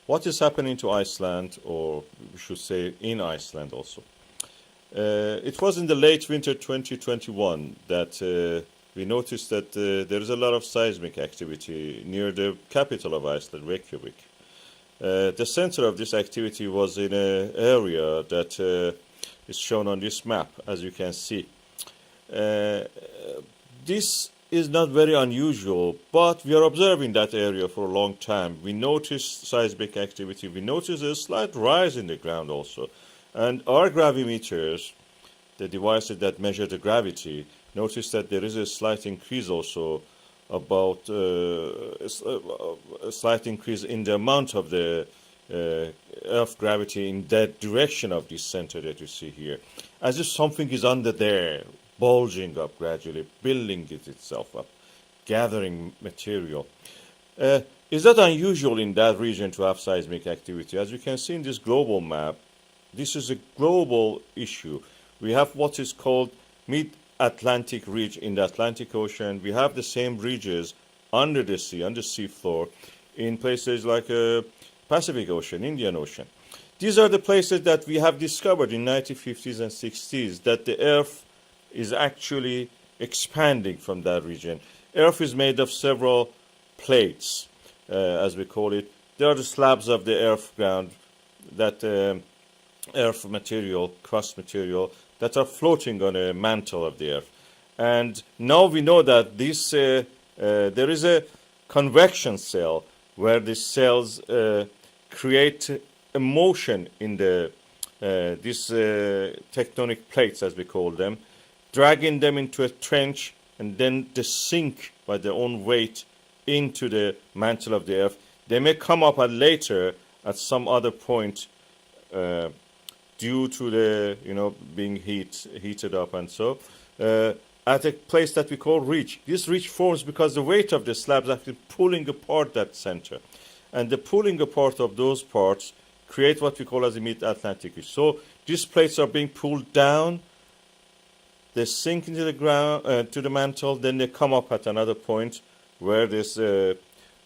What is happening to Iceland, or we should say in Iceland also? It was in the late winter 2021 that we noticed that there is a lot of seismic activity near the capital of Iceland, Reykjavik. The center of this activity was in an area that is shown on this map, as you can see. This is not very unusual, but we are observing that area for a long time. We notice seismic activity. We notice a slight rise in the ground also. And our gravimeters, the devices that measure the gravity, notice that there is a slight increase also, about a slight increase in the amount of the Earth gravity in that direction of this center that you see here. As if something is under there, bulging up gradually, building itself up, gathering material. Is that unusual in that region to have seismic activity? As you can see in this global map, this is a global issue. We have what is called mid-Atlantic ridge in the Atlantic Ocean. We have the same ridges under the sea, on the seafloor, in places like Pacific Ocean, Indian Ocean. These are the places that we have discovered in 1950s and 60s that the Earth is actually expanding from that region. Earth is made of several plates, as we call it. They are the slabs of the earth ground, that earth material, crust material, that are floating on a mantle of the earth. And now we know that this there is a convection cell where these cells create a motion in the these tectonic plates, as we call them, dragging them into a trench, and then they sink by their own weight into the mantle of the earth. They may come up later at some other point due to the being heated up and so at a place that we call ridge. This ridge forms because the weight of the slabs actually pulling apart that center, and the pulling apart of those parts create what we call as a mid-Atlantic ridge. So these plates are being pulled down. They sink into the ground, to the mantle, then they come up at another point where this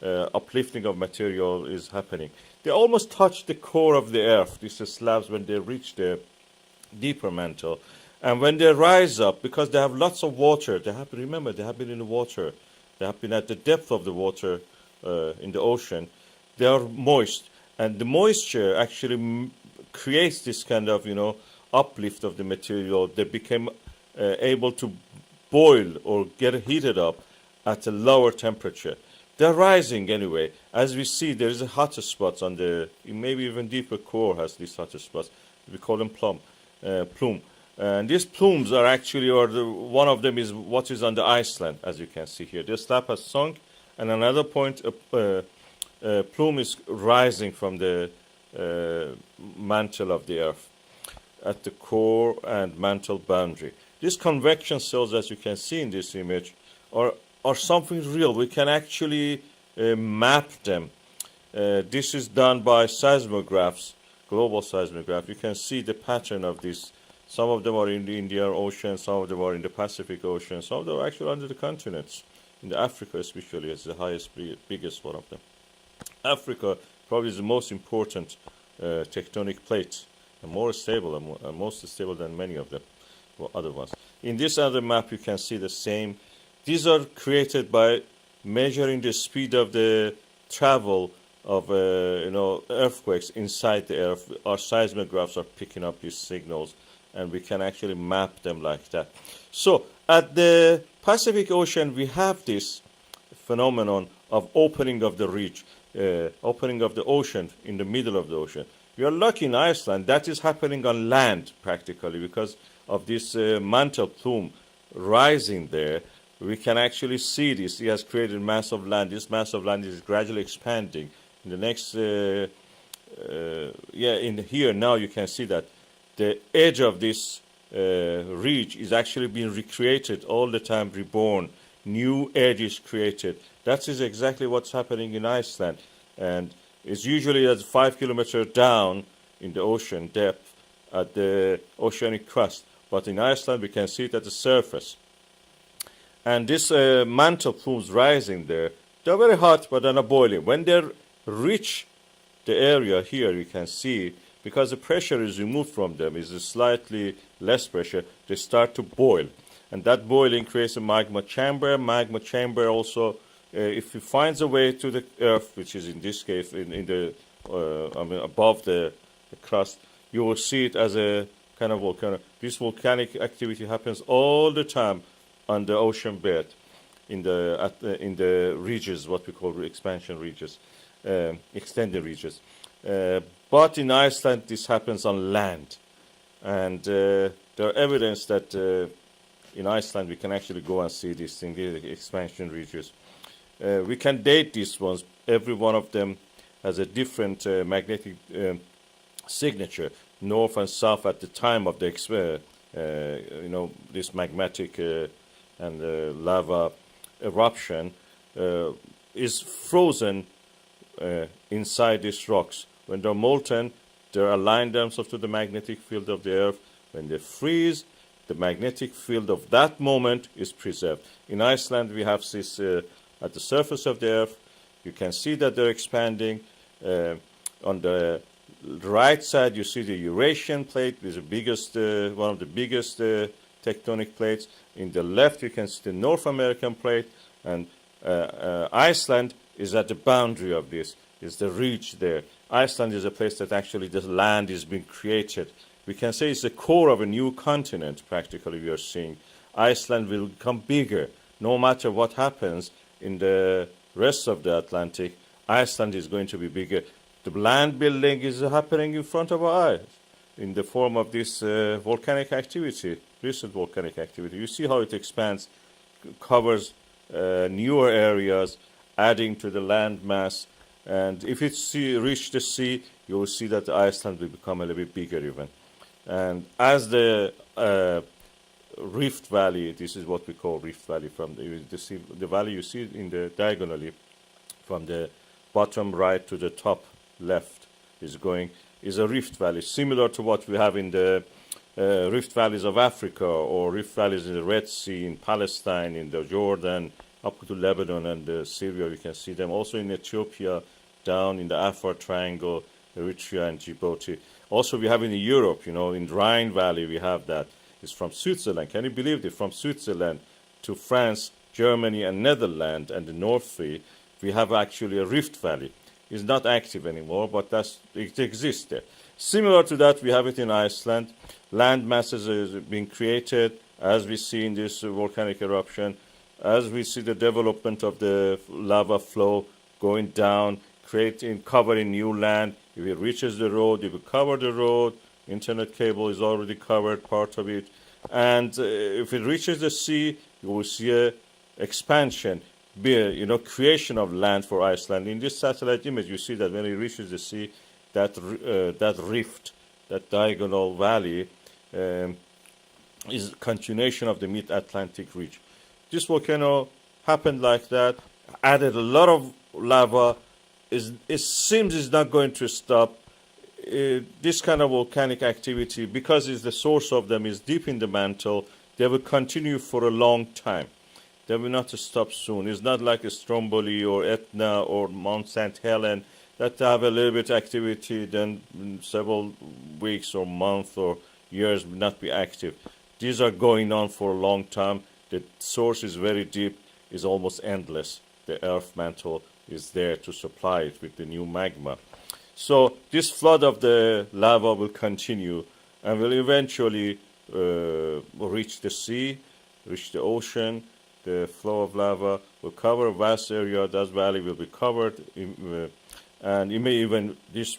uplifting of material is happening. They almost touch the core of the earth, these slabs, when they reach the deeper mantle. And when they rise up, because they have lots of water, they have been in the water, they have been at the depth of the water in the ocean, they are moist. And the moisture actually creates this kind of, uplift of the material. They became able to boil or get heated up at a lower temperature. They're rising anyway. As we see, there is a hotter spots on the, maybe even deeper core has these hotter spots. We call them plume. And these plumes are actually, one of them is what is on the Iceland, as you can see here. The slab has sunk, and another point, plume is rising from the mantle of the earth at the core and mantle boundary. These convection cells, as you can see in this image, are something real. We can actually map them. This is done by seismographs, global seismographs. You can see the pattern of this. Some of them are in the Indian Ocean, some of them are in the Pacific Ocean, some of them are actually under the continents. In Africa especially, it's the biggest one of them. Africa probably is the most important tectonic plate, and more stable, and most stable than many of them, other ones. In this other map, you can see the same. These are created by measuring the speed of the travel of earthquakes inside the earth. Our seismographs are picking up these signals, and we can actually map them like that. So at the Pacific Ocean, we have this phenomenon of opening of the ridge, opening of the ocean in the middle of the ocean. We are lucky in Iceland that is happening on land practically because of this mantle plume rising there. We can actually see this. It has created mass of land. This mass of land is gradually expanding. In the next, in here now you can see that the edge of this ridge is actually being recreated all the time, reborn. New edge is created. That is exactly what's happening in Iceland. And it's usually at 5 kilometers down in the ocean depth at the oceanic crust. But in Iceland, we can see it at the surface. And this mantle plumes rising there, they're very hot, but they're not boiling. When they reach the area here, you can see, because the pressure is removed from them, is a slightly less pressure, they start to boil. And that boiling creates a magma chamber. Magma chamber also, if it finds a way to the earth, which is in this case in the above the crust, you will see it as a kind of volcano. This volcanic activity happens all the time on the ocean bed, in the ridges, what we call expansion ridges, extended ridges. But in Iceland, this happens on land, and there are evidence that in Iceland we can actually go and see these things, the expansion ridges. We can date these ones. Every one of them has a different magnetic signature, north and south at the time of the this magmatic and lava eruption is frozen inside these rocks. When they're molten, they align themselves to the magnetic field of the earth. When they freeze, the magnetic field of that moment is preserved. In Iceland, we have this at the surface of the earth. You can see that they're expanding. On the right side, you see the Eurasian plate, which is the biggest, one of the biggest tectonic plates. In the left, you can see the North American plate, and Iceland is at the boundary of this. Is the ridge there. Iceland is a place that actually the land is being created. We can say it's the core of a new continent, practically, we are seeing. Iceland will become bigger. No matter what happens in the rest of the Atlantic, Iceland is going to be bigger. The land building is happening in front of our eyes in the form of this volcanic activity, recent volcanic activity. You see how it expands, covers newer areas, adding to the land mass. And if it reach the sea, you will see that Iceland will become a little bit bigger even. And as the Rift Valley, this is what we call Rift Valley, from the valley you see in the diagonally, from the bottom right to the top left is a Rift Valley, similar to what we have in the Rift Valleys of Africa, or Rift Valleys in the Red Sea, in Palestine, in the Jordan, up to Lebanon and Syria. You can see them also in Ethiopia, down in the Afar Triangle, Eritrea and Djibouti. Also, we have in Europe, in Rhine Valley, we have that. It's from Switzerland. Can you believe it? From Switzerland to France, Germany, and Netherlands, and the North Sea, we have actually a Rift Valley. It's not active anymore, but it exists there. Similar to that, we have it in Iceland. Land masses are being created, as we see in this volcanic eruption, as we see the development of the lava flow going down, covering new land. If it reaches the road, it will cover the road. Internet cable is already covered, part of it. And if it reaches the sea, you will see a expansion, creation of land for Iceland. In this satellite image, you see that when it reaches the sea, that rift, that diagonal valley, is continuation of the mid-Atlantic ridge. This volcano happened like that, added a lot of lava. It seems it's not going to stop. This kind of volcanic activity, because the source of them is deep in the mantle, they will continue for a long time. They will not stop soon. It's not like a Stromboli or Etna or Mount St. Helens that have a little bit activity, then several weeks or months or years will not be active. These are going on for a long time. The source is very deep, is almost endless. The earth mantle is there to supply it with the new magma. So this flood of the lava will continue and will eventually reach the sea, reach the ocean. The flow of lava will cover a vast area. That valley will be covered, and it may even, this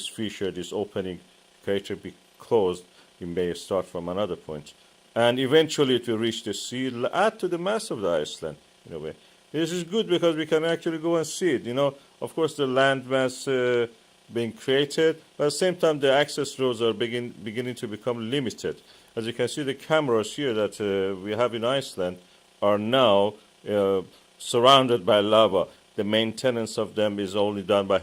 fissure, this opening crater be closed. It may start from another point. And eventually it will reach the sea, add to the mass of the Iceland, in a way. This is good because we can actually go and see it. Of course, the land mass being created, but at the same time, the access roads are beginning to become limited. As you can see, the cameras here that we have in Iceland are now surrounded by lava. The maintenance of them is only done by